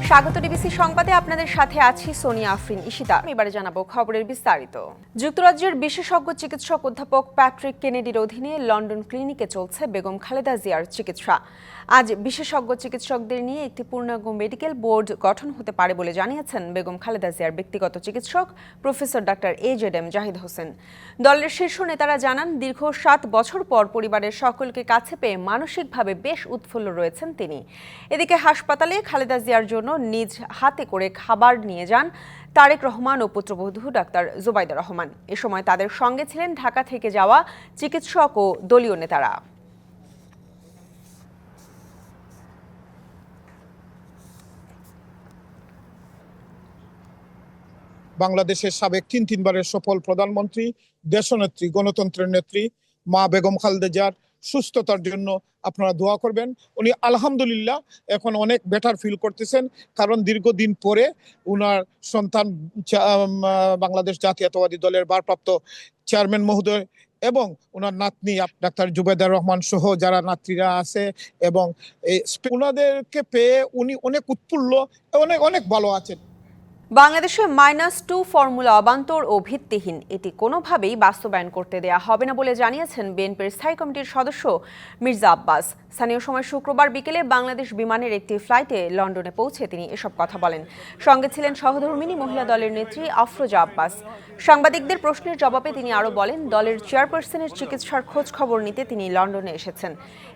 স্বাগত ডিবিসি সংবাদে আপনাদের সাথে আছি সোনিয়া আফরিন ঈশিতা। এবারে জানাবো খবরের বিস্তারিত। যুক্তরাজ্যের বিশেষজ্ঞ চিকিৎসক অধ্যাপক প্যাট্রিক কেনেডির অধীনে লন্ডন ক্লিনিকে চলছে বেগম খালেদা জিয়ার চিকিৎসা। আজ বিশেষজ্ঞ চিকিৎসকদের নিয়ে একটি পূর্ণাঙ্গ মেডিকেল বোর্ড গঠন হতে পারে বলে জানিয়েছেন বেগম খালেদা জিয়ার ব্যক্তিগত চিকিৎসক professor doctor AZM Zahid Hossain. দলের শীর্ষ নেতারা জানান, দীর্ঘ 7 বছর পর পরিবারের সকলকে কাছে পেয়ে মানসিকভাবে বেশ উৎফুল্ল রয়েছেন তিনি। এদিকে হাসপাতালে খালেদা জিয়ার জন্য নিজ হাতে করে খাবার নিয়ে যান তারেক রহমান ও পুত্রবধূ ডাক্তার জুবাইদা রহমান। এ সময় তাদের সঙ্গে ছিলেন ঢাকা থেকে যাওয়া চিকিৎসক ও দলীয় নেতারা। বাংলাদেশের সাবেক তিনবারের সফল প্রধানমন্ত্রী, দেশনেত্রী, গণতন্ত্রের নেত্রী মা বেগম খালেদা জিয়ার সুস্থতার জন্য আপনারা দোয়া করবেন। উনি আলহামদুলিল্লাহ এখন অনেক বেটার ফিল করতেছেন, কারণ দীর্ঘদিন পরে উনার সন্তান বাংলাদেশ জাতীয়তাবাদী দলের ভারপ্রাপ্ত চেয়ারম্যান মহোদয় এবং ওনার নাতনি ডাক্তার জুবাইদা রহমান সহ যারা নাতৃরা আছে এবং ওনাদেরকে পেয়ে উনি অনেক উৎফুল্ল, অনেক অনেক ভালো আছেন। বাংলাদেশে -2 ফর্মুলা অবান্তর ও ভিত্তিহীন, এটি কোনোভাবেই বাস্তবায়ন করতে দেয়া হবে না বলে জানিয়েছেন বিএনপির স্থায়ী কমিটির সদস্য মির্জা আব্বাস। স্থানীয় সময় শুক্রবার বিকেলে বাংলাদেশ বিমানের একটি ফ্লাইটে লন্ডনে পৌঁছে তিনি এসব কথা বলেন। সঙ্গে ছিলেন সহধর্মিণী মহিলা দলের নেত্রী আফরোজা আব্বাস। সাংবাদিকদের প্রশ্নের জবাবে তিনি আরও বলেন, দলের চেয়ারপারসনের চিকিৎসার খোঁজ খবর নিতে তিনি লন্ডনে এসেছেন।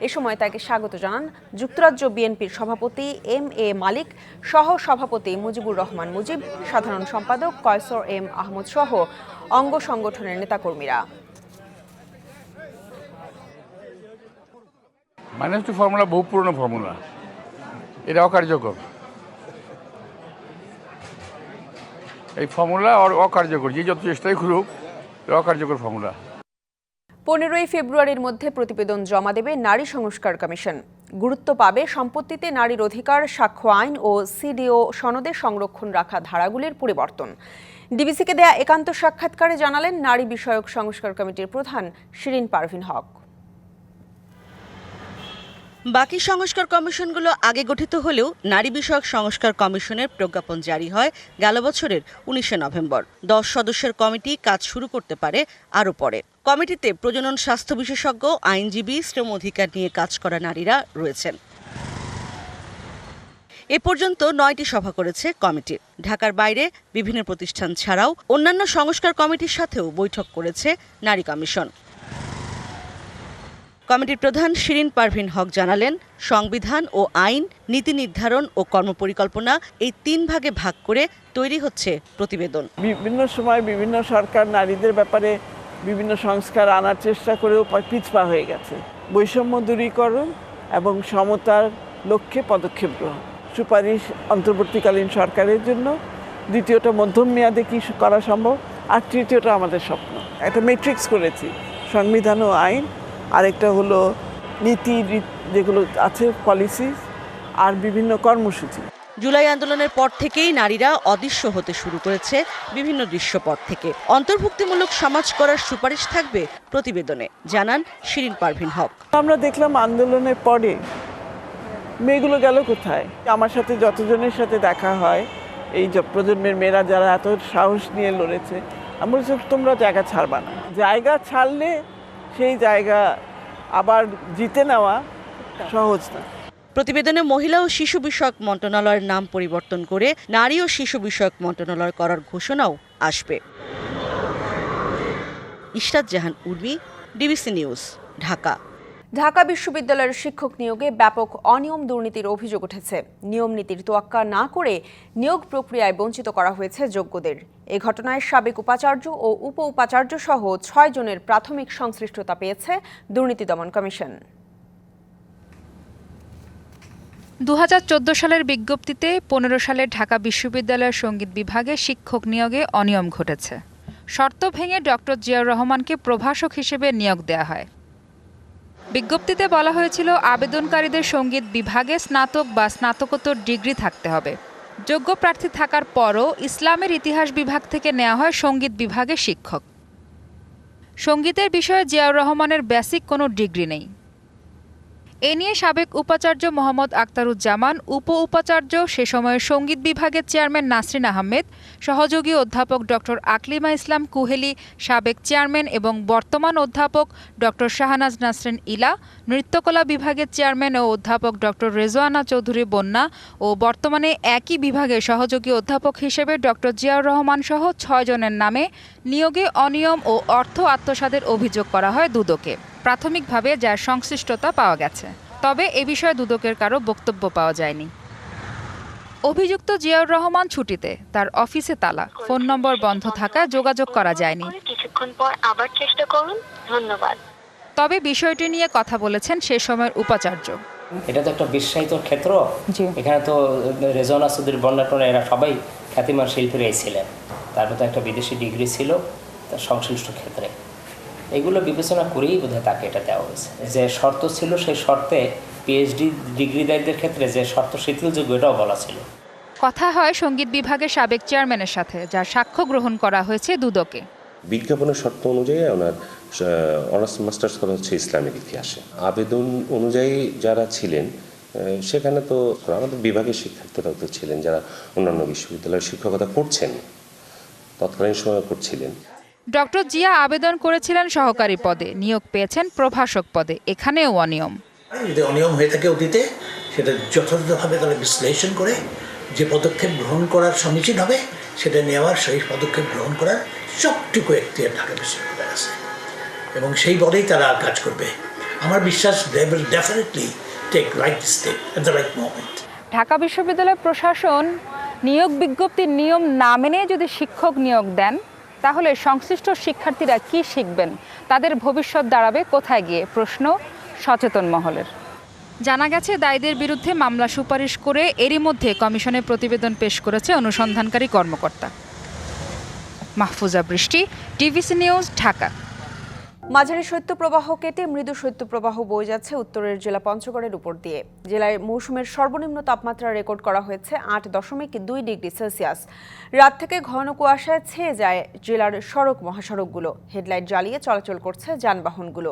এ সময় তাকে স্বাগত জানান যুক্তরাজ্য বিএনপির সভাপতি MA মালিক, সহ সভাপতি মুজিবুর রহমান মুজিব, সাধারণ সম্পাদক কয়সর M আহমদ সহ অঙ্গ সংগঠনের নেতাকর্মীরা। -2 ফর্মুলা বহু পুরনো ফর্মুলা, এটা অকার্যকর। এই ফর্মুলা অকার্যকর, যে যত চেষ্টাই করুক অকার্যকর ফর্মুলা। 15ই ফেব্রুয়ারির মধ্যে প্রতিবেদন জমা দেবে নারী সংস্কার কমিশন। গুরুত্ব পাবে সম্পত্তিতে নারীর অধিকার, সাক্ষ্য আইন ও CDO সনদে সংরক্ষণ রাখা ধারাগুলির পরিবর্তন। ডিবিসিকে দেয়া একান্ত সাক্ষাৎকারে জানালেন নারী বিষয়ক সংস্কার কমিটির প্রধান শিরিন পারভিন হক। বাকি সংস্কার কমিশনগুলো আগে গঠিত হলেও নারী বিষয়ক সংস্কার কমিশনের প্রজ্ঞাপন জারি হয় গেল বছরের 19শে নভেম্বর। 10 সদস্যের কমিটি কাজ শুরু করতে পারে আরও পরে। কমিটিতে প্রজনন স্বাস্থ্য বিশেষজ্ঞ, আইনজীবী, শ্রম অধিকার নিয়ে কাজ করা নারীরা রয়েছেন। এ পর্যন্ত 9টি সভা করেছে কমিটি। ঢাকার বাইরে বিভিন্ন প্রতিষ্ঠান ছাড়াও অন্যান্য সংস্কার কমিটির সাথেও বৈঠক করেছে নারী কমিশন। কমিটির প্রধান শিরিন পারভিন হক জানালেন, সংবিধান ও আইন, নীতি নির্ধারণ ও কর্মপরিকল্পনা এই 3 ভাগে ভাগ করে তৈরি হচ্ছে প্রতিবেদন। বিভিন্ন সময় বিভিন্ন সরকার নারীদের ব্যাপারে বিভিন্ন সংস্কার আনার চেষ্টা করেও পিছপা হয়ে গেছে। বৈষম্য দূরীকরণ এবং সমতার লক্ষ্যে পদক্ষেপ গ্রহণ, সুপারিশ অন্তর্বর্তীকালীন সরকারের জন্য, দ্বিতীয়টা মধ্যম মেয়াদে কী করা সম্ভব, আর তৃতীয়টা আমাদের স্বপ্ন। একটা ম্যাট্রিক্স করেছি, সংবিধান ও আইন, আরেকটা হলো নীতি যেগুলো আছে পলিসি, আর বিভিন্ন কর্মসূচি। জুলাই আন্দোলনের পর থেকেই নারীরা অদৃশ্য হতে শুরু করেছে বিভিন্ন দৃশ্যপট থেকে। অন্তর্ভুক্তিমূলক সমাজ করার সুপারিশ থাকবে প্রতিবেদনে, জানান শিরিন পারভিন হক। আমরা দেখলাম আন্দোলনের পরে মেয়েগুলো গেল কোথায়। আমার সাথে যতজনের সাথে দেখা হয়, এই প্রজন্মের মেয়েরা যারা এত সাহস নিয়ে লড়েছে, আমি বলছি তোমরা জায়গা ছাড়বা না। জায়গা ছাড়লে সেই জায়গা আবার জিতে নেওয়া সহজ না। প্রতিবেদনে মহিলা ও শিশু বিষয়ক মন্ত্রণালয়ের নাম পরিবর্তন করে নারী ও শিশু বিষয়ক মন্ত্রণালয় করার ঘোষণাও আসবে। ইশরাত জাহান উর্মি, ডিবিসি নিউজ, ঢাকা। ঢাকা বিশ্ববিদ্যালয়ের শিক্ষক নিয়োগে ব্যাপক অনিয়ম দুর্নীতির অভিযোগ উঠেছে। নিয়ম নীতির তোয়াক্কা না করে নিয়োগ প্রক্রিয়ায় বঞ্চিত করা হয়েছে যোগ্যদের। এ ঘটনায় সাবেক উপাচার্য ও উপ উপাচার্য সহ 6 জনের প্রাথমিক সংশ্লিষ্টতা পেয়েছে দুর্নীতি দমন কমিশন। 2014 সালের বিজ্ঞপ্তিতে 15 সালে ঢাকা বিশ্ববিদ্যালয়ের সঙ্গীত বিভাগে শিক্ষক নিয়োগে অনিয়ম ঘটেছে। শর্ত ভেঙে ডক্টর জিয়াউর রহমানকে প্রভাষক হিসেবে নিয়োগ দেওয়া হয়। বিজ্ঞপ্তিতে বলা হয়েছিল, আবেদনকারীদের সঙ্গীত বিভাগে স্নাতক বা স্নাতকোত্তর ডিগ্রি থাকতে হবে। যোগ্য প্রার্থী থাকার পরও ইসলামের ইতিহাস বিভাগ থেকে নেওয়া হয় সঙ্গীত বিভাগে শিক্ষক। সঙ্গীতের বিষয়ে জিয়াউর রহমানের বেসিক কোনো ডিগ্রি নেই। এ নিয়ে সাবেক উপাচার্য মোহাম্মদ আখতারুজ্জামান, উপ উপাচার্য সে সময়ের সঙ্গীত বিভাগের চেয়ারম্যান নাসরিন আহমেদ, সহযোগী অধ্যাপক ডক্টর আকলিমা ইসলাম কুহেলি, সাবেক চেয়ারম্যান এবং বর্তমান অধ্যাপক ডক্টর শাহনাজ নাসরিন ইলা, নৃত্যকলা বিভাগের চেয়ারম্যান ও অধ্যাপক ডক্টর রেজওয়ানা চৌধুরী বন্যা ও বর্তমানে একই বিভাগের সহযোগী অধ্যাপক হিসেবে ডক্টর জিয়াউর রহমান সহ 6 জনের নামে নিয়োগে অনিয়ম ও অর্থ আত্মসাতের অভিযোগ করা হয় দুদকে। প্রাথমিকভাবে যার সংশ্লিষ্টতা পাওয়া গেছে, তবে এ বিষয়ে দুদকের কারো বক্তব্য পাওয়া যায়নি। অভিযুক্ত জিয়াউর রহমান ছুটিতে, তার অফিসে তালা, ফোন নম্বর বন্ধ থাকা, যোগাযোগ করা যায়নি। কিছুক্ষণ পর আবার চেষ্টা করুন। ধন্যবাদ। তবে বিষয়টি নিয়ে কথা বলেছেন সে সময়ের উপাচার্য। এটা তো একটা বিশ্বায়িত ক্ষেত্র, এখানে তো রেজওয়ানা চৌধুরী বন্যাটনা এরা সবাই খ্যাতিমান শিল্পীরাই ছিলেন, তারপর তো একটা বিদেশি ডিগ্রি ছিল তার সংশ্লিষ্ট ক্ষেত্রে। এগুলো বিবেচনা করেই বোধহয় তাকে এটা দেওয়া হয়েছে। যে শর্ত ছিল সেই শর্তে পিএইচডি ডিগ্রিদারীদের ক্ষেত্রে যে শর্ত শিথিলযোগ্য এটাও বলা ছিল। কথা হয় সঙ্গীত বিভাগের সাবেক চেয়ারম্যানের সাথে, যার সাক্ষ্য গ্রহণ করা হয়েছে দুদকে। বিজ্ঞাপনের শর্ত অনুযায়ী ওনার অনার্স মাস্টার্স করা হচ্ছে ইসলামিক ইতিহাসে। আবেদন অনুযায়ী যারা ছিলেন সেখানে তো আমাদের বিভাগের শিক্ষার্থীরাও তো ছিলেন যারা অন্যান্য বিশ্ববিদ্যালয়ে শিক্ষকতা করছেন, তৎকালীন সময় করছিলেন। ডক্টর জিয়া আবেদন করেছিলেন সহকারী পদে, নিয়োগ পেয়েছেন প্রভাষক পদে, এখানেও অনিয়ম। যদি অনিয়ম হয়ে থাকে অতীতে, সেটা যথাযথভাবে তারা বিশ্লেষণ করে যে পদক্ষেপ গ্রহণ করার সমীচীন হবে সেটা নেওয়ার, সেই পদক্ষেপ গ্রহণ করার সবটুকু এখতিয়ার ঢাকা বিশ্ববিদ্যালয় আছে এবং সেই বলেই তারা কাজ করবে। আমার বিশ্বাস they will definitely take right step at the right moment. Dhaka বিশ্ববিদ্যালয় প্রশাসন নিয়োগ বিজ্ঞপ্তির নিয়ম না মেনে যদি শিক্ষক নিয়োগ দেন, তাহলে সংশ্লিষ্ট শিক্ষার্থীরা কি শিখবেন, তাদের ভবিষ্যৎ দাঁড়াবে কোথায় গিয়ে, প্রশ্ন সচেতন মহলের। জানা গেছে দায়ীদের বিরুদ্ধে মামলা সুপারিশ করে এরই মধ্যে কমিশনে প্রতিবেদন পেশ করেছে অনুসন্ধানকারী কর্মকর্তা। মাহফুজা বৃষ্টি, টিভিসি নিউজ, ঢাকা। মাঝারি শৈত্যপ্রবাহ কেটে মৃদু শৈত্যপ্রবাহ বয়ে যাচ্ছে উত্তরের জেলা পঞ্চগড়ের উপর দিয়ে। জেলায় মৌসুমের সর্বনিম্ন তাপমাত্রা রেকর্ড করা হয়েছে 8.2 ডিগ্রি সেলসিয়াস। রাত থেকে ঘন কুয়াশায় ছেয়ে যায় জেলার সড়ক মহাসড়কগুলো। হেডলাইট জ্বালিয়ে চলাচল করছে যানবাহনগুলো।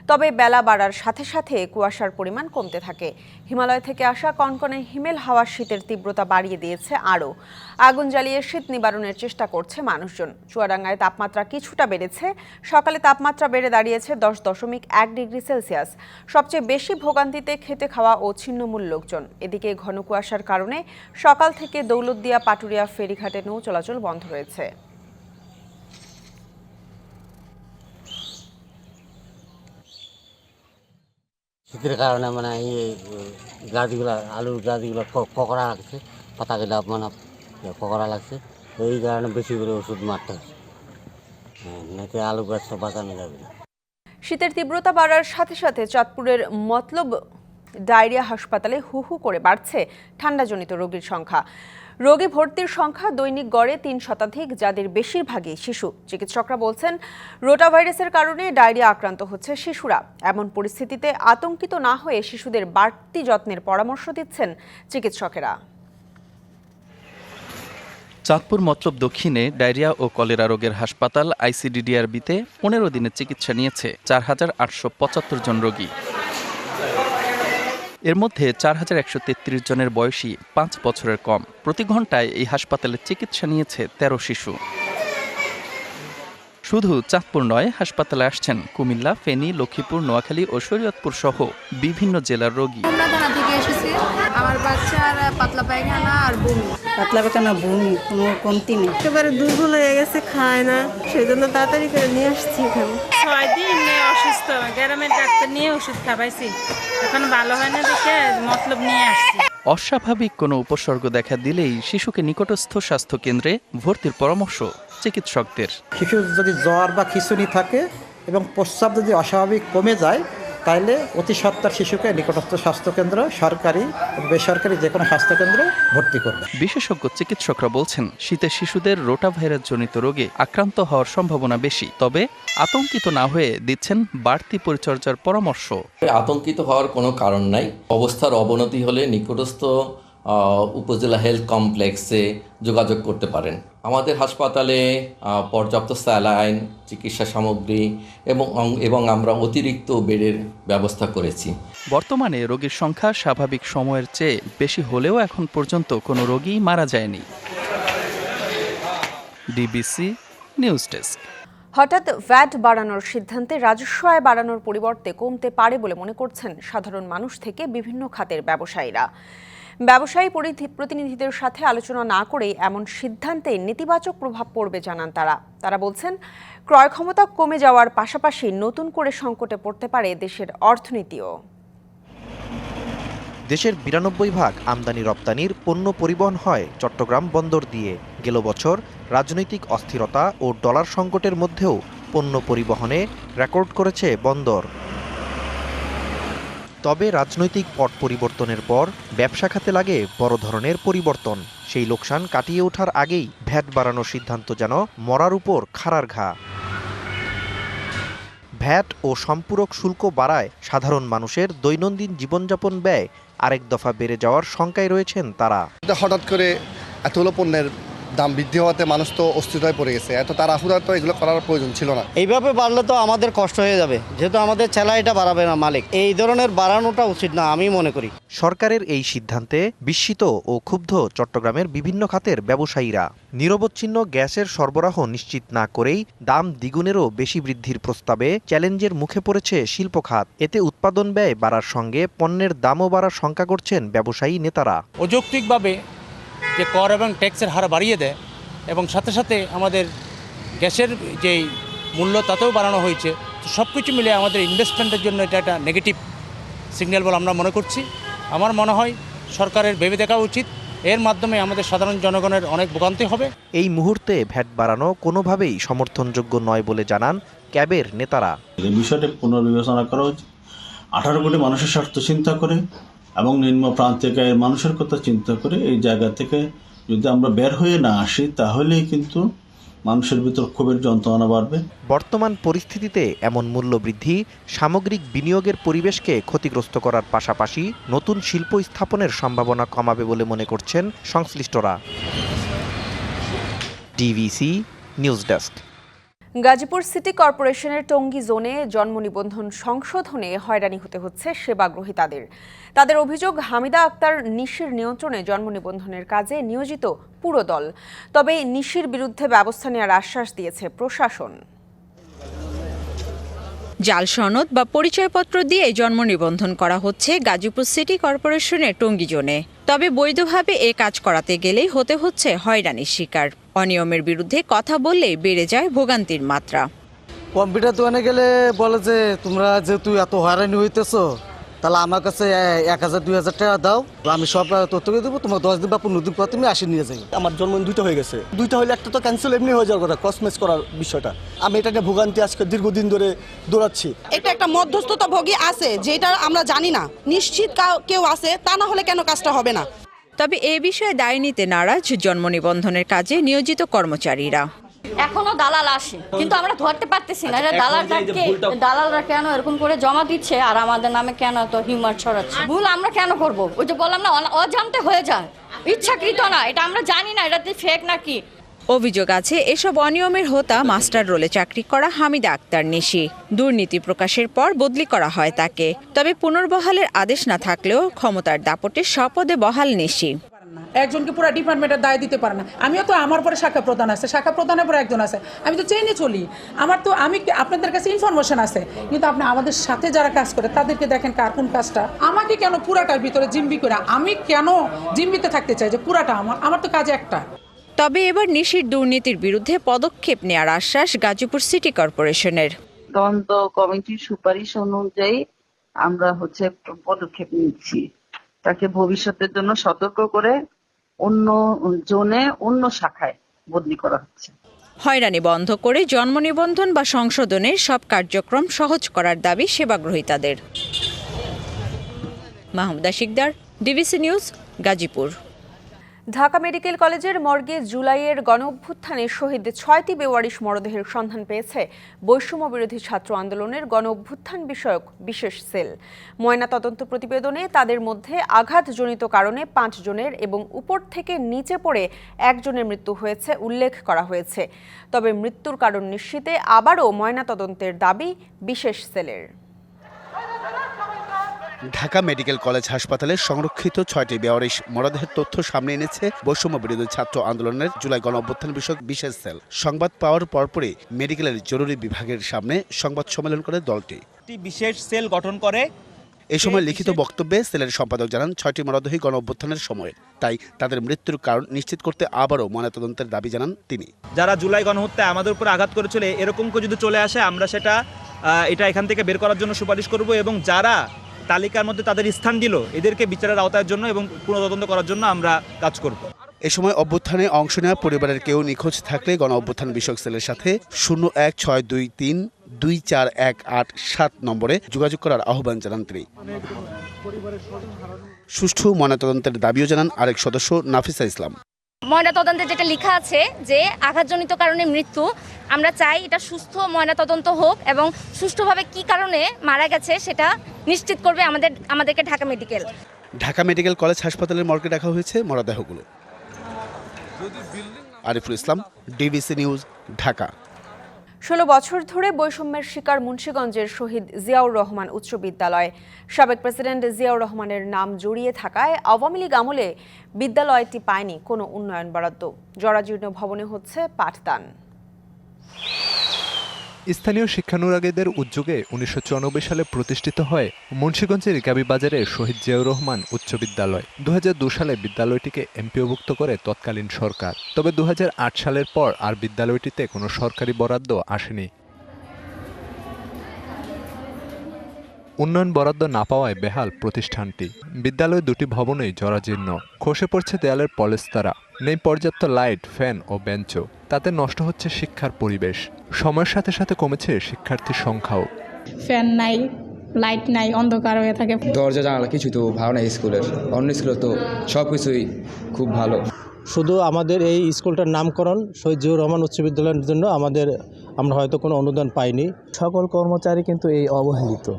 তবে বেলা বাড়ার সাথে সাথে কুয়াশার পরিমাণ কমতে থাকে। হিমালয় থেকে আসা কনকনে হিমেল হাওয়া শীতের তীব্রতা বাড়িয়ে দিয়েছে আরও। আগুন জ্বালিয়ে শীত নিবারণের চেষ্টা করছে মানুষজন। চুয়াডাঙ্গায় তাপমাত্রা কিছুটা বেড়েছে। সকালে তাপমাত্রা বেড়ে দাঁড়িয়েছে 10.1 ডিগ্রি সেলসিয়াস। সবচেয়ে বেশি ভোগান্তিতে খেতে খাওয়া ও ছিন্নমূল লোকজন। এদিকে ঘন কুয়াশার কারণে সকাল থেকে দৌলতদিয়া পাটুরিয়া ফেরিঘাটে নৌ চলাচল বন্ধ রয়েছে। শীতের কারণে মানে এই গাছগুলা, আলুর গাছগুলো ককড়া লাগছে, পাতাগুলা মানে ককড়া লাগছে, এই কারণে বেশি করে ওষুধ মারতে হচ্ছে, নাকি আলু গাছ সব বাঁচানো যাবে না। শীতের তীব্রতা বাড়ার সাথে সাথে চাঁদপুরের মতলব ডায়রিয়া হাসপাতালে হু হু করে বাড়ছে ঠান্ডাজনিত রোগীর সংখ্যা। রোগী ভর্তির সংখ্যা দৈনিক গড়ে 3 শতাধিক, যাদের বেশিরভাগই শিশু। চিকিৎসকরা বলছেন, রোটাভাইরাসের কারণে ডায়রিয়া আক্রান্ত হচ্ছে শিশুরা। এমন পরিস্থিতিতে আতঙ্কিত না হয়ে শিশুদের বাড়তি যত্নের পরামর্শ দিচ্ছেন চিকিৎসকেরা। চাঁদপুর মতলব দক্ষিণে ডায়রিয়া ও কলেরা রোগের হাসপাতাল আইসিডিডিআরবিতে 15 দিনের চিকিৎসা নিয়েছে 4,875 জন রোগী। এর মধ্যে 4,133 জনের বয়সী 5 বছরের কম। প্রতি ঘন্টায় এই হাসপাতালে চিকিৎসা নিয়েছে 13 শিশু। শুধু চাঁদপুর নয়, হাসপাতালে আসছেন কুমিল্লা, ফেনী, লক্ষ্মীপুর, নোয়াখালী ও শরীয়তপুর সহ বিভিন্ন জেলার রোগী। আমার বাচ্চার পাতলা পায়খানা আর বমি, পাতলা পায়খানা বমি, কোনো কমতি নেই, একেবারে দুর্বল হয়ে গেছে, খায় না, সেই জন্য তাড়াতাড়ি করে নিয়ে আসছি এখানে। 6 দিন অসুস্থ, গ্রামের ডাক্তার নিয়ে ওষুধ খাওয়াইছি, এখন ভালো হয় না দেখে মতলব নিয়ে আসছি। অস্বাভাবিক কোনো উপসর্গ দেখা দিলেই শিশুকে নিকটস্থ স্বাস্থ্য কেন্দ্রে ভর্তির পরামর্শ চিকিৎসকদের। শিশুর যদি জ্বর বা খিঁচুনি থাকে এবং প্রস্রাব যদি অস্বাভাবিক কমে যায়, তাইলে অতি সত্বর শিশুকে নিকটস্থ স্বাস্থ্যকেন্দ্র, সরকারি বেসরকারি যে কোনো স্বাস্থ্যকেন্দ্রে ভর্তি করবে। বিশেষজ্ঞ চিকিৎসকরা বলছেন, শীতে শিশুদের রোটাভাইরাস জনিত রোগে আক্রান্ত হওয়ার সম্ভাবনা বেশি, তবে আতঙ্কিত না হয়ে দিচ্ছেন বাড়তি পরিচর্যার পরামর্শ। আতঙ্কিত হওয়ার কোনো কারণ নাই। অবস্থার অবনতি হলে নিকটস্থ উপজেলা হেলথ কমপ্লেক্সে যোগাযোগ করতে পারেন। আমাদের হাসপাতালে পর্যাপ্ত স্যালাইন, চিকিৎসা সামগ্রী এবং আমরা অতিরিক্ত বেডের ব্যবস্থা করেছি। বর্তমানে রোগীর সংখ্যা স্বাভাবিক সময়ের চেয়ে বেশি হলেও এখন পর্যন্ত কোনো রোগী মারা যায়নি। DBC news desk. হঠাৎ ভ্যাট বাড়ানোর সিদ্ধান্তে রাজস্ব আয় বাড়ানোর পরিবর্তে কমতে পারে বলে মনে করছেন সাধারণ মানুষ থেকে বিভিন্ন খাতের ব্যবসায়ীরা। ব্যবসায়ী প্রতিনিধিদের সাথে আলোচনা না করে এমন সিদ্ধান্তে নেতিবাচক প্রভাব পড়বে জানান তারা বলছেন, ক্রয় ক্ষমতা কমে যাওয়ার পাশাপাশি নতুন করে সংকটে পড়তে পারে দেশের অর্থনীতিও। দেশের ৯২% আমদানি রপ্তানির পণ্য পরিবহন হয় চট্টগ্রাম বন্দর দিয়ে। গেল বছর রাজনৈতিক অস্থিরতা ও ডলার সংকটের মধ্যেও পণ্য পরিবহনে রেকর্ড করেছে বন্দর। তবে রাজনৈতিক পট পরিবর্তনের পর ব্যবসা খাতে লাগে বড় ধরনের পরিবর্তন। সেই লোকসান কাটিয়ে ওঠার আগেই ভ্যাট বাড়ানোর সিদ্ধান্ত যেন মরার উপর খাড়ার ঘা। ভ্যাট ও সম্পূরক শুল্ক বাড়ায় সাধারণ মানুষের দৈনন্দিন জীবনযাপন ব্যয় আরেক দফা বেড়ে যাওয়ার শঙ্কায় রয়েছেন তারা। হঠাৎ করে এতগুলো পণ্যের দাম বৃদ্ধি হওয়াতে মানুষ তো অস্থিরতায় পড়ে গেছে। এত তাড়াহুড়া তো এগুলো করার প্রয়োজন ছিল না। এইভাবে বাড়লে তো আমাদের কষ্ট হয়ে যাবে, যেহেতু আমাদের চেলা এটা বাড়াবে না মালিক। এই ধরনের বাড়ানোটা উচিত না আমি মনে করি। সরকারের এই সিদ্ধান্তে বিস্মিত ও ক্ষুব্ধ চট্টগ্রামের বিভিন্ন খাতের ব্যবসায়ীরা। নিরবচ্ছিন্ন গ্যাসের সরবরাহ নিশ্চিত না করেই দাম দ্বিগুণেরও বেশি বৃদ্ধির প্রস্তাবে চ্যালেঞ্জের মুখে পড়েছে শিল্প খাত। এতে উৎপাদন ব্যয় বাড়ার সঙ্গে পণ্যের দামও বাড়ার শঙ্কা করছেন ব্যবসায়ী নেতারা। অযৌক্তিকভাবে যে কর এবং ট্যাক্সের হার বাড়িয়ে দেয় এবং সাথে সাথে আমাদের গ্যাসের যেই মূল্য তাতেও বাড়ানো হয়েছে, তো সব কিছু মিলে আমাদের ইনভেস্টমেন্টের জন্য এটা একটা নেগেটিভ সিগন্যাল বলে আমরা মনে করছি। আমার মনে হয় সরকারের ভেবে দেখা উচিত, এর মাধ্যমে আমাদের সাধারণ জনগণের অনেক ভোগান্তি হবে। এই মুহূর্তে ভ্যাট বাড়ানো কোনোভাবেই সমর্থনযোগ্য নয় বলে জানান ক্যাবের নেতারা। এই বিষয়টি পুনর্বিবেচনা করা উচিত। 18 কোটি মানুষের স্বার্থ চিন্তা করে এবং নিম্ন প্রান্তিক আয়ের মানুষের কথা চিন্তা করে এই জায়গা থেকে যদি আমরা বের হয়ে না আসি, তাহলেই কিন্তু মানুষের ভিতর ক্ষোভের যন্ত্রণা বাড়বে। বর্তমান পরিস্থিতিতে এমন মূল্য বৃদ্ধি সামগ্রিক বিনিয়োগের পরিবেশকে ক্ষতিগ্রস্ত করার পাশাপাশি নতুন শিল্প স্থাপনের সম্ভাবনা কমাবে বলে মনে করছেন সংশ্লিষ্টরা। DBC news desk. Gazipur city কর্পোরেশনের টঙ্গী জোনে জন্ম নিবন্ধন সংশোধনে হয়রানি হতে হচ্ছে সেবাগ্রহীতাদের। তাদের অভিযোগ, হামিদা আক্তার নিশির নিয়ন্ত্রণে জন্ম নিবন্ধনের কাজে নিয়োজিত পুরো দল। তবে নিশির বিরুদ্ধে ব্যবস্থা নেওয়ার আশ্বাস দিয়েছে প্রশাসন। জাল সনদ বা পরিচয়পত্র দিয়ে জন্ম নিবন্ধন করা হচ্ছে গাজীপুর সিটি কর্পোরেশনের টঙ্গী জোনে। তবে বৈধভাবে এ কাজ করাতে গেলেই হতে হচ্ছে হয়রানির শিকার। অনিয়মের বিরুদ্ধে কথা বললেই বেড়ে যায় ভোগান্তির মাত্রা। কম্পিউটার দোকানে গেলে বলে যে তোমরা যেহেতু এত হয়রানি হইতেছো, তাহলে আমার কাছে 1000-2000 টাকা দাও, আমি সব তথ্য দেবো, তোমার 10 দিন বা 15 দিন পর তুমি আসি নিয়ে যাই। আমার জন্ম 2টা হয়ে গেছে, 2টা হলে একটা তো ক্যান্সেল এমনি হয়ে যাওয়ার কথা, ক্রসম্যাচ করার বিষয়টা। আমি এটা নিয়ে ভোগান্তি আজকে দীর্ঘদিন ধরে দৌড়াচ্ছি। একটা মধ্যস্থতা ভোগী আছে যেটা আমরা জানি না, নিশ্চিত কেউ আছে, তা না হলে কেন কাজটা হবে না। তবে এ বিষয়ে দায় নিতে নারাজ জন্ম নিবন্ধনের কাজে নিয়োজিত কর্মচারীরা। এখনো দালাল আসে, কিন্তু আমরা ধরতে পারতেছি না দালালরা কেন এরকম করে জমা দিচ্ছে আর আমাদের নামে কেন তো হিউমার ছড়াচ্ছে। ভুল আমরা কেন করব? ওই যে বললাম না, অজান্তে হয়ে যায়, ইচ্ছাকৃত না, এটা আমরা জানি না এটা ফেক নাকি। অভিযোগ আছে এসব অনিয়মের হোতা মাস্টার রোলে চাকরি করা হামিদা আক্তার নিশি। দুর্নীতি প্রকাশের পর বদলি করা হয় তাকে। তবে পুনর্বহালের আদেশ না থাকলেও ক্ষমতার দাপটে স্বপদে বহাল নিশি। একজনকে পুরো ডিপার্টমেন্টের দায় দিতে পারে না। আমিও তো, আমার পরে শাখা প্রধান আছে, শাখা প্রধানের পরে একজন আছে, আমি তো চেনে চলি। আমি আপনাদের কাছে ইনফরমেশন আছে, কিন্তু আপনি আমাদের সাথে যারা কাজ করে তাদেরকে দেখেন কার কোন কাজটা। আমাকে কেন পুরাটার ভিতরে জিম্বি করে, আমি কেন জিম্বিতে থাকতে চাই যে পুরাটা আমার তো কাজ একটা। তবে এবার নিশির দুর্নীতির বিরুদ্ধে পদক্ষেপ নেওয়ার আশ্বাস গাজীপুর সিটি কর্পোরেশনের। তদন্ত কমিটির সুপারিশ অনুযায়ী আমরা পদক্ষেপ নিচ্ছি, তাকে ভবিষ্যতের জন্য সতর্ক করে অন্য জোনে অন্য শাখায় বদলি করা হচ্ছে। হয়রানি বন্ধ করে জন্ম নিবন্ধন বা সংশোধনের সব কার্যক্রম সহজ করার দাবি সেবাগ্রহীতাদের। Mahmuda Shikdar, DBC news, Gazipur. Dhaka medical কলেজের মর্গে জুলাইয়ের গণঅভ্যুত্থানে শহীদ ৬টি বেওয়ারিশ মরদেহের সন্ধান পেয়েছে বৈষম্য বিরোধী ছাত্র আন্দোলনের গণঅভ্যুত্থান বিষয়ক বিশেষ সেল। ময়নাতদন্ত প্রতিবেদনে তাদের মধ্যে আঘাতজনিত কারণে ৫ জনের এবং উপর থেকে নিচে পড়ে ১ জনের মৃত্যু হয়েছে উল্লেখ করা হয়েছে। তবে মৃত্যুর কারণ নিশ্চিতে আবারও ময়নাতদন্তের দাবি বিশেষ সেলের। ঢাকা মেডিকেল কলেজ হাসপাতালে সংরক্ষিত ৬টি বেওয়ারিশ মরদেহের তথ্য সামনে এনেছে বৈষম্য বিরোধী ছাত্র আন্দোলনের জুলাই গণঅভ্যুত্থান বিষয়ক বিশেষ সেল। সংবাদ পাওয়ার পরপরই মেডিকেলের জরুরি বিভাগের সামনে সংবাদ সম্মেলন করে দলটি বিশেষ সেল গঠন করে। এ সময় লিখিত বক্তব্যে সেলের সম্পাদক জানান ৬টি মরদেহই গণঅভ্যুত্থানের সময়ের, তাই তাদের মৃত্যুর কারণ নিশ্চিত করতে আবারও ময়নাতদন্তের দাবি জানান তিনি। যারা জুলাই গণহত্যায় আমাদের উপর আঘাত করেছিল এরকম কেউ যদি চলে আসে আমরা এটা এখান থেকে বের করার জন্য সুপারিশ করব এবং যারা তালিকার মধ্যে তাদের স্থান দিল এদেরকে বিচারের আওতার জন্য এবং পুনঃতদন্ত করার জন্য আমরা কাজ করব। এ সময় অভ্যুত্থানে অংশ নেওয়া পরিবারের কেউ নিখোঁজ থাকলে গণঅভ্যুত্থান বিষয়ক সেলের সাথে 0162324187 নম্বরে যোগাযোগ করার আহ্বান জানান তিনি। সুষ্ঠু ময়নাতদন্তের দাবিও জানান আরেক সদস্য নাফিসা ইসলাম। ময়নাতদন্তে যেটা লেখা আছে যে আঘাতজনিত কারণে মৃত্যু, আমরা চাই এটা সুস্থ ময়নাতদন্ত হোক এবং সুষ্ঠুভাবে কি কারণে মারা গেছে সেটা নিশ্চিত করবে আমাদেরকে ঢাকা মেডিকেল কলেজ হাসপাতালের মর্গে রাখা হয়েছে মরদেহগুলো। Ariful Islam, DBC news, Dhaka. ১৬ বছর ধরে বৈষম্যের শিকার মুন্সিগঞ্জের শহীদ জিয়াউর রহমান উচ্চ বিদ্যালয়। সাবেক প্রেসিডেন্ট জিয়াউর রহমানের নাম জড়িয়ে থাকায় আওয়ামী লীগ আমলে বিদ্যালয়টি পায়নি কোনো উন্নয়ন বরাদ্দ। জরাজীর্ণ ভবনে হচ্ছে পাঠদান। স্থানীয় শিক্ষানুরাগীদের উদ্যোগে ১৯৯৪ সালে প্রতিষ্ঠিত হয় মুন্সিগঞ্জের গাবীবাজারে শহীদ জিয়াউর রহমান উচ্চ বিদ্যালয়। ২০০২ সালে বিদ্যালয়টিকে এমপিওভুক্ত করে তৎকালীন সরকার। তবে ২০০৮ সালের পর আর বিদ্যালয়টিতে কোনো সরকারি বরাদ্দ আসেনি। উন্নয়ন বরাদ্দ না পাওয়ায় বেহাল প্রতিষ্ঠানটি। বিদ্যালয় দুটি ভবনই জরাজীর্ণ, খসে পড়ছে দেয়ালের পলেস্তারা, নেই পর্যাপ্ত লাইট, ফ্যান ও বেঞ্চও। তাতে নষ্ট হচ্ছে শিক্ষার পরিবেশ। সময়ের সাথে সাথে কমেছে শিক্ষার্থীর সংখ্যাও। ফ্যান নাই, লাইট নাই, অন্ধকার হয়ে থাকে। দরজা জানালা কিছু তো ভালো না স্কুলের, অন্য স্কুলে তো সব কিছুই খুব ভালো। শুধু আমাদের এই স্কুলটার নামকরণ শহীদ জিয়াউর রহমান উচ্চ বিদ্যালয়ের জন্য আমরা হয়তো কোনো অনুদান পাইনি। সকল কর্মচারী কিন্তু এই অবহেলিত।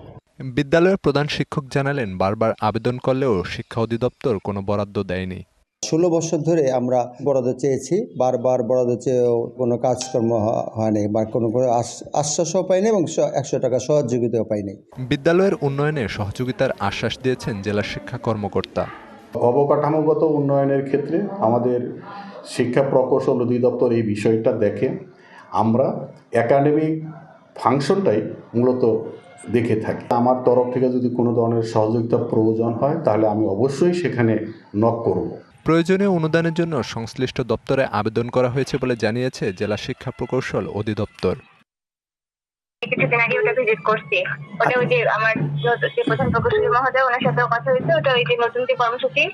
বিদ্যালয়ের প্রধান শিক্ষক জানালেন, বারবার আবেদন করলেও শিক্ষা অধিদপ্তর কোনো বরাদ্দ দেয়নি। ১৬ বছর ধরে আমরা বরাদ্দ চেয়েছি, বারবার বরাদ্দ চেয়েও কোনো কাজকর্ম হয়নি বা কোনো আশ্বাসও পাইনি এবং ১০০ টাকা সহযোগিতাও পাইনি। বিদ্যালয়ের উন্নয়নে সহযোগিতার আশ্বাস দিয়েছেন জেলা শিক্ষা কর্মকর্তা। অবকাঠামোগত উন্নয়নের ক্ষেত্রে আমাদের শিক্ষা প্রকৌশল অধিদপ্তর এই বিষয়টা দেখে। আমরা একাডেমিক ফাংশনটাই মূলত দেখে থাকি। আমার তরফ থেকে যদি কোনো ধরনের সহযোগিতা প্রয়োজন হয় তাহলে আমি অবশ্যই সেখানে নক করব। প্রয়োজনীয় অনুদানের জন্য সংশ্লিষ্ট দপ্তরে আবেদন করা হয়েছে বলে জানিয়েছে জেলা শিক্ষা প্রকৌশল অধিদপ্তর। কিছুদিন আগে ওটা ভিজিট করছি, ওটা ওই যে আমার যে প্রধান প্রকৌশলী মহোদয় ওনার সাথেও কথা হয়েছে, ওটা ওই যে নতুন যে কর্মসূচি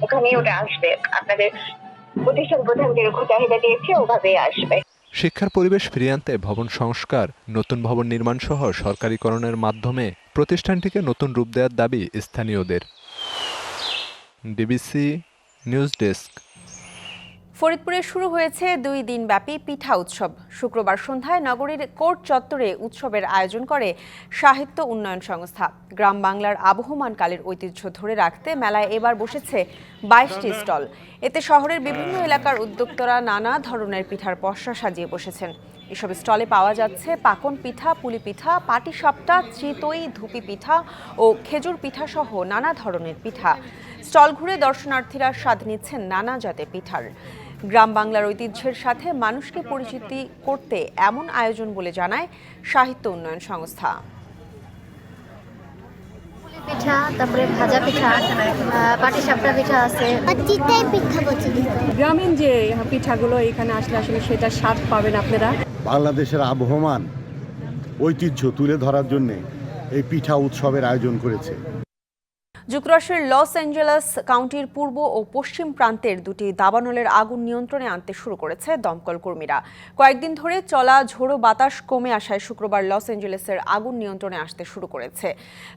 ওখানেই ওটা আসবে। আপনাদের প্রতিষ্ঠান প্রধান যেরকম চাহিদা দিয়েছে ওভাবে আসবে। শিক্ষার পরিবেশ ফিরিয়ে আনতে ভবন সংস্কার, নতুন ভবন নির্মাণ সহ সরকারিকরণের মাধ্যমে প্রতিষ্ঠানটিকে নতুন রূপ দেওয়ার দাবি স্থানীয়দের। DBC news desk. ফরিদপুরে শুরু হয়েছে 2 দিনব্যাপী পিঠা উৎসব। শুক্রবার সন্ধ্যায় নগরীর কোর্ট চত্বরে উৎসবের আয়োজন করে সাহিত্য উন্নয়ন সংস্থা। গ্রাম বাংলার আবহমান কালের ঐতিহ্য ধরে রাখতে মেলায় এবার বসেছে 22টি স্টল। এতে শহরের বিভিন্ন এলাকার উদ্যোক্তারা নানা ধরনের পিঠার পসরা সাজিয়ে বসেছেন। এসব স্টলে পাওয়া যাচ্ছে পাকন পিঠা, পুলি পিঠা, পাটিসাপটা, চিতই, ধুপি পিঠা ও খেজুর পিঠা সহ নানা ধরনের পিঠা। স্টল ঘুরে দর্শনার্থীরা স্বাদ নিচ্ছেন নানা জাতের পিঠার। গ্রাম বাংলার ঐতিহ্যের সাথে মানুষকে পরিচিতি করতে এমন আয়োজন বলে জানায় সাহিত্য উন্নয়ন সংস্থা। পিঠা, তারপরে ভাজা পিঠা, পাটিসাপটা পিঠা আছে, চিতই পিঠা বলছি। গ্রামীণ যে পিঠাগুলো এখানে আসলে সেটা স্বাদ পাবেন আপনারা। বাংলাদেশের আবহমান ঐতিহ্য তুলে ধরার জন্য এই পিঠা উৎসবের আয়োজন করেছে। যুক্তরাষ্ট্রের লস অ্যাঞ্জেলেস কাউন্টির পূর্ব ও পশ্চিম প্রান্তের দুটি দাবানলের আগুন নিয়ন্ত্রণে আনতে শুরু করেছে দমকল কর্মীরা। কয়েকদিন ধরে চলা ঝোড়ো বাতাস কমে আসায় শুক্রবার লস অ্যাঞ্জেলেসের আগুন নিয়ন্ত্রণে আসতে শুরু করেছে।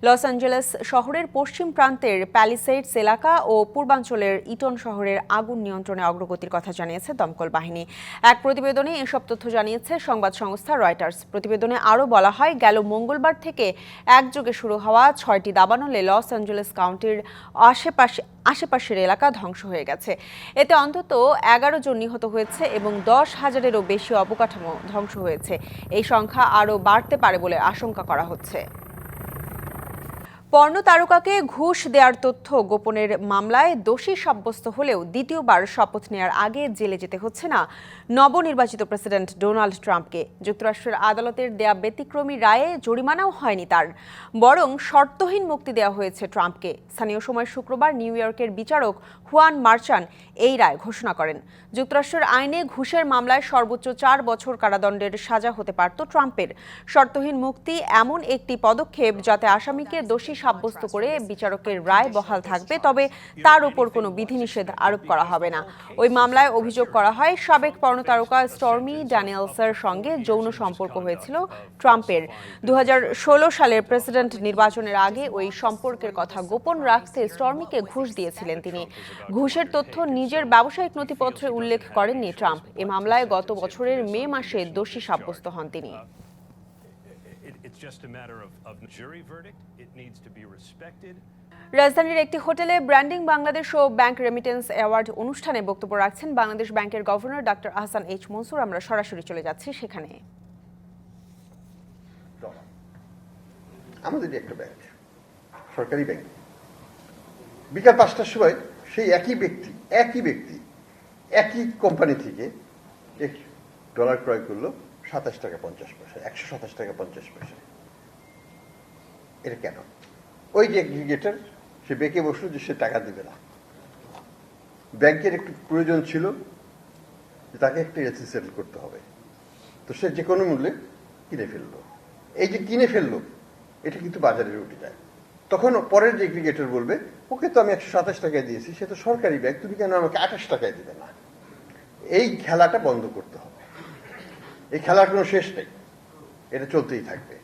লস অ্যাঞ্জেলেস শহরের পশ্চিম প্রান্তের প্যালিসেডস এলাকা ও পূর্বাঞ্চলের ইটন শহরের আগুন নিয়ন্ত্রণে অগ্রগতির কথা জানিয়েছে দমকল বাহিনী। এক প্রতিবেদনে এসব তথ্য জানিয়েছে সংবাদ সংস্থা রয়টার্স। প্রতিবেদনে আরও বলা হয়, গেল মঙ্গলবার থেকে একযোগে শুরু হওয়া 6টি দাবানলে লস অ্যাঞ্জেলেস কাউন্টির আশেপাশের এলাকা ধ্বংস হয়ে গেছে। এতে অন্তত 11 জন নিহত হয়েছে এবং 10,000-এরও বেশি অবকাঠামো ধ্বংস হয়েছে। এই সংখ্যা আরও বাড়তে পারে বলে আশঙ্কা করা হচ্ছে। পর্নো তারকাকে ঘুষ দেওয়ার তথ্য গোপনের মামলায় দোষী সাব্যস্ত হলেও দ্বিতীয়বার শপথ নেওয়ার আগে জেলে যেতে হচ্ছে না নবনির্বাচিত প্রেসিডেন্ট ডোনাল্ড ট্রাম্পকে। যুক্তরাষ্ট্রের আদালতের দেয়া ব্যতিক্রমী রায়ে জরিমানাও হয়নি তার, বরং শর্তহীন মুক্তি দেওয়া হয়েছে ট্রাম্পকে। স্থানীয় সময় শুক্রবার নিউ ইয়র্কের বিচারক হুয়ান মার্চান এই রায় ঘোষণা করেন। যুক্তরাষ্ট্রের আইনে ঘুষের মামলায় সর্বোচ্চ 4 বছর কারাদণ্ডের সাজা হতে পারত ট্রাম্পের। শর্তহীন মুক্তি এমন একটি পদক্ষেপ যাতে আসামিকে দোষী সাব্যস্ত করে বিচারকের রায় বহাল থাকবে, তবে তার উপর কোনো বিধিনিষেধ আরোপ করা হবে না। ওই মামলায় অভিযোগ করা হয়, সাবেক পর্নোতারকা স্টর্মি ড্যানিয়েলসের সঙ্গে যৌন সম্পর্ক হয়েছিল ট্রাম্পের। 2016 সালের প্রেসিডেন্ট নির্বাচনের আগে ওই সম্পর্কের কথা গোপন রাখতে স্টর্মিকে ঘুষ দিয়েছিলেন তিনি। ঘুষের তথ্য নিজের ব্যবসায়িক নথিপত্রে উল্লেখ করেননি ট্রাম্প। এ মামলায় গত বছরের মে মাসে দোষী সাব্যস্ত হন তিনি। রাজধানীর একটি হোটেলে ব্র্যান্ডিং বাংলাদেশ ও ব্যাংক রেমিটেন্স অ্যাওয়ার্ড অনুষ্ঠানে বক্তব্য রাখছেন বাংলাদেশ ব্যাংকের governor doctor Ahsan H Mansur. আমরা সরাসরি চলে যাচ্ছি সেখানে। আমাদের একটা ব্যাংক, সরকারি ব্যাংক, বিকাল 5টার সময় সেই একই ব্যক্তি একই কোম্পানি থেকে ডলার ক্রয় করলো 27 টাকা 50 পয়সা, 127 টাকা 50 পয়সা। এটা কেন? ওই যে এগ্রিগেটর সে বেঁকে বসলো যে সে টাকা দিবে না। ব্যাংকের একটু প্রয়োজন ছিল যে তাকে একটা এলসি সেটেল করতে হবে, তো সে যে কোনো মূল্যে কিনে ফেললো। এই যে কিনে ফেললো, এটা কিন্তু বাজারে উঠে যায়। তখন পরের যে এগ্রিগেটর বলবে, ওকে তো আমি 127 টাকায় দিয়েছি, সে তো সরকারি ব্যাংক, তুমি কেন আমাকে 28 টাকায় দিবে না? এই খেলাটা বন্ধ করতে হবে। এই খেলার কোনো শেষ নেই, এটা চলতেই থাকবে।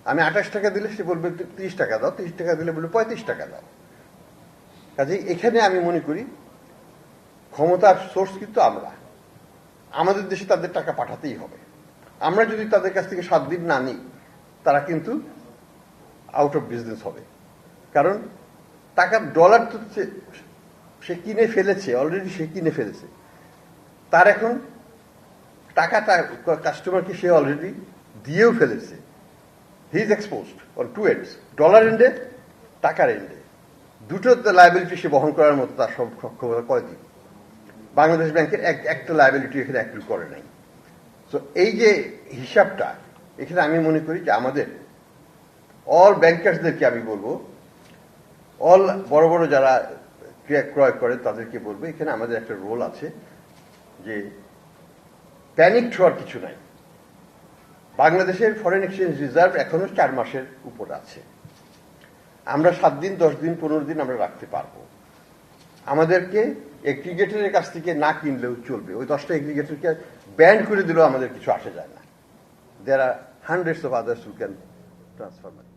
আমি 28 টাকা দিলে সে বলবে 30 টাকা দাও, 30 টাকা দিলে বলবে 35 টাকা দাও। কাজেই এখানে আমি মনে করি ক্ষমতার সোর্স কিন্তু আমরা, আমাদের দেশে তাদের টাকা পাঠাতেই হবে। আমরা যদি তাদের কাছ থেকে 7 দিন না নিই, তারা কিন্তু আউট অফ বিজনেস হবে। কারণ টাকার ডলার তো সে কিনে ফেলেছে, অলরেডি সে কিনে ফেলেছে। তার এখন টাকাটা কাস্টমারকে সে অলরেডি দিয়েও ফেলেছে। He is exposed on two ends, dollar এন্ডে, টাকার এন্ডে। দুটো লায়াবিলিটি সে বহন করার মতো তার সক্ষমতা কয়দিন। বাংলাদেশ ব্যাংকের একটা লায়াবিলিটি এখানে অ্যাক্টিভ করে নাই। তো এই যে হিসাবটা, এখানে আমি মনে করি যে আমাদের অল ব্যাংকার্সদেরকে আমি বলবো, অল বড় বড় যারা ক্রয় করে তাদেরকে বলবো, এখানে আমাদের একটা রোল আছে যে প্যানিক হওয়ার কিছু নাই। বাংলাদেশের ফরেন এক্সচেঞ্জ রিজার্ভ এখনো 4 মাসের উপর আছে। আমরা 7 দিন, 10 দিন, 15 দিন আমরা রাখতে পারবো। আমাদেরকে এগ্রিগেটরের কাছ থেকে না কিনলেও চলবে। ওই 10টা এগ্রিগেটরকে ব্যান্ড করে দিলেও আমাদের কিছু আসে যায় না। There are hundreds of others who can transfer money.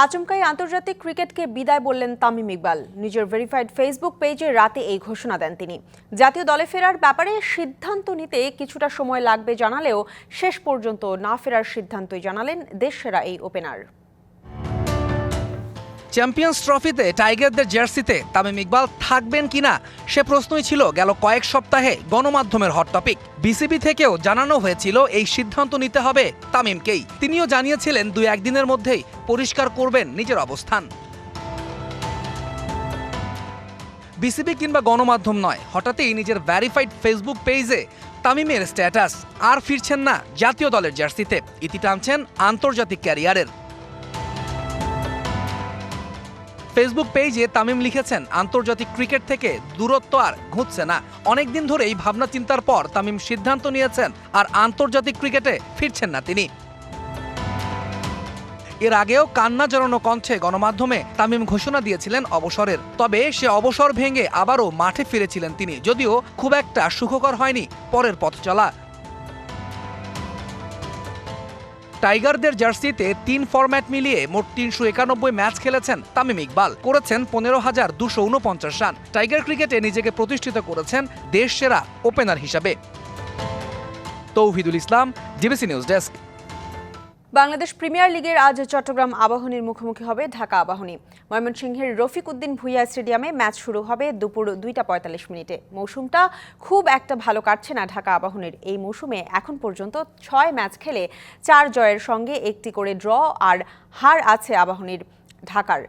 আচমকাই আন্তর্জাতিক ক্রিকেটকে বিদায় বললেন তামিম ইকবাল। নিজের ভেরিফাইড ফেসবুক পেজে রাতে এই ঘোষণা দেন তিনি। জাতীয় দলে ফেরার ব্যাপারে সিদ্ধান্ত নিতে কিছুটা সময় লাগবে জানালেও শেষ পর্যন্ত না ফেরার সিদ্ধান্তই জানালেন দেশসেরা এই ওপেনার। চ্যাম্পিয়ন্স ট্রফিতে টাইগারদের জার্সিতে তামিম ইকবাল থাকবেন কিনা সে প্রশ্নই ছিল গেল কয়েক সপ্তাহে গণমাধ্যমের হট টপিক। বিসিবি থেকেও জানানো হয়েছিল এই সিদ্ধান্ত নিতে হবে তামিমকেই। তিনিও জানিয়েছিলেন 2-1 দিনের মধ্যেই পরিষ্কার করবেন নিজের অবস্থান। বিসিবি কিংবা গণমাধ্যম নয়, হঠাৎই নিজের ভেরিফাইড ফেসবুক পেজে তামিমের স্ট্যাটাস, আর ফিরছেন না জাতীয় দলের জার্সিতে, ইতি টানছেন আন্তর্জাতিক ক্যারিয়ারের। ফেসবুক পেজে তামিম লিখেছেন, আন্তর্জাতিক ক্রিকেট থেকে দূরত্ব আর ঘুঁচছে না। অনেকদিন ধরেই ভাবনা চিন্তার পর তামিম সিদ্ধান্ত নিয়েছেন আর আন্তর্জাতিক ক্রিকেটে ফিরছেন না তিনি। এর আগেও কান্না জড়ানো কণ্ঠে গণমাধ্যমে তামিম ঘোষণা দিয়েছিলেন অবসরের। তবে সে অবসর ভেঙে আবারও মাঠে ফিরেছিলেন তিনি, যদিও খুব একটা সুখকর হয়নি পরের পথ চলা। টাইগারদের জার্সিতে 3 ফরম্যাট মিলিয়ে মোট 391 ম্যাচ খেলেছেন তামিম ইকবাল, করেছেন 15,249 রান। টাইগার ক্রিকেটে নিজেকে প্রতিষ্ঠিত করেছেন দেশ সেরা ওপেনার হিসাবে। Touhidul Islam, DBC news desk. Bangladesh premier লিগের আজ চট্টগ্রাম আবাহনীর মুখোমুখি হবে ঢাকা আবাহনী। ময়মনসিংহের রফিক উদ্দিন ভুঁইয়া স্টেডিয়ামে ম্যাচ শুরু হবে দুপুর 2টা 45 মিনিটে। মৌসুমটা খুব একটা ভালো কাটছে না ঢাকা আবাহনীর। এই মৌসুমে এখন পর্যন্ত 6 ম্যাচ খেলে 4 জয়ের সঙ্গে 1টি করে ড্র আর হার আছে আবাহনীর। ঢাকার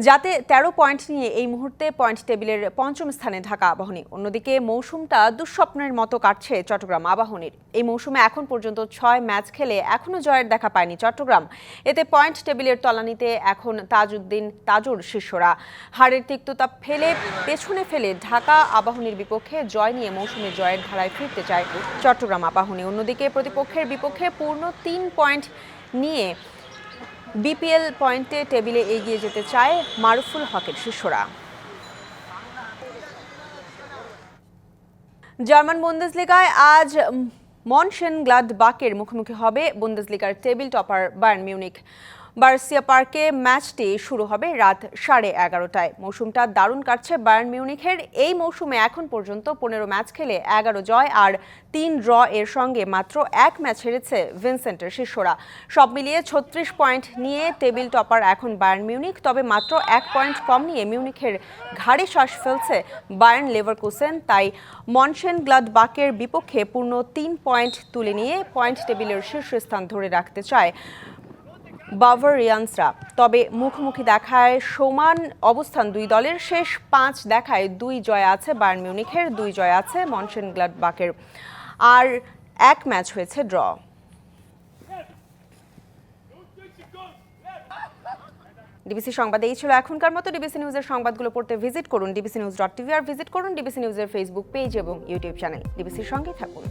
যাতে 13 পয়েন্ট নিয়ে এই মুহূর্তে পয়েন্ট টেবিলের 5ম স্থানে ঢাকা আবাহনী। অন্যদিকে মৌসুমটা দুঃস্বপ্নের মতো কাটছে চট্টগ্রাম আবাহনীর। এই মৌসুমে এখন পর্যন্ত 6 ম্যাচ খেলে এখনও জয়ের দেখা পায়নি চট্টগ্রাম। এতে পয়েন্ট টেবিলের তলানিতে এখন তাজুর শিষ্যরা। হারের তিক্ততা পেছনে ফেলে ঢাকা আবাহনীর বিপক্ষে জয় নিয়ে মৌসুমে জয়ের ধারায় ফিরতে চায় চট্টগ্রাম আবাহনী। অন্যদিকে প্রতিপক্ষের বিপক্ষে পূর্ণ 3 পয়েন্ট নিয়ে বিপিএল পয়েন্টে টেবিলে এগিয়ে যেতে চায় মারুফুল হকের শিষ্যরা। জার্মান বুন্দেসলিগায় আজ মনশেনগ্লাডবাখের মুখোমুখি হবে বুন্দেসলিগার টেবিল টপার বায়ার্ন মিউনিখ। বার্সিয়া পার্কে ম্যাচটি শুরু হবে রাত 11:30টায়। মৌসুমটা দারুণ কাটছে বায়ার্ন মিউনিখের। এই মৌসুমে এখন পর্যন্ত 15 ম্যাচ খেলে 11 জয় আর 3 ড্র এর সঙ্গে মাত্র 1 ম্যাচ হেরেছে ভিনসেন্টের শিষ্যরা। সব মিলিয়ে 36 পয়েন্ট নিয়ে টেবিল টপার এখন বায়ার্ন মিউনিখ। তবে মাত্র 1 পয়েন্ট কম নিয়ে মিউনিখের ঘাড়ে শ্বাস ফেলছে বায়ার্ন লেভারকুসেন। তাই মনশেনগ্লাডবাখের বিপক্ষে পূর্ণ 3 পয়েন্ট তুলে নিয়ে পয়েন্ট টেবিলের শীর্ষস্থান ধরে রাখতে চায় বাভারিয়ানসরা। তবে মুখোমুখি দেখায় সমান অবস্থান দুই দলের। শেষ 5 দেখায় 2 জয় আছে বায়ার্ন মিউনিখের, 2 জয় আছে মনশেনগ্লাডবাখের, আর 1 ম্যাচ হয়েছে ড্র। ডিবিসি সংবাদ এই ছিল এখনকার মতো। ডিবিসি নিউজের সংবাদগুলো পড়তে ভিজিট করুন dbcnews.tv আর ভিজিট করুন ডিবিসি নিউজের ফেসবুক পেজ এবং ইউটিউব চ্যানেল। ডিবিসির সঙ্গে থাকুন।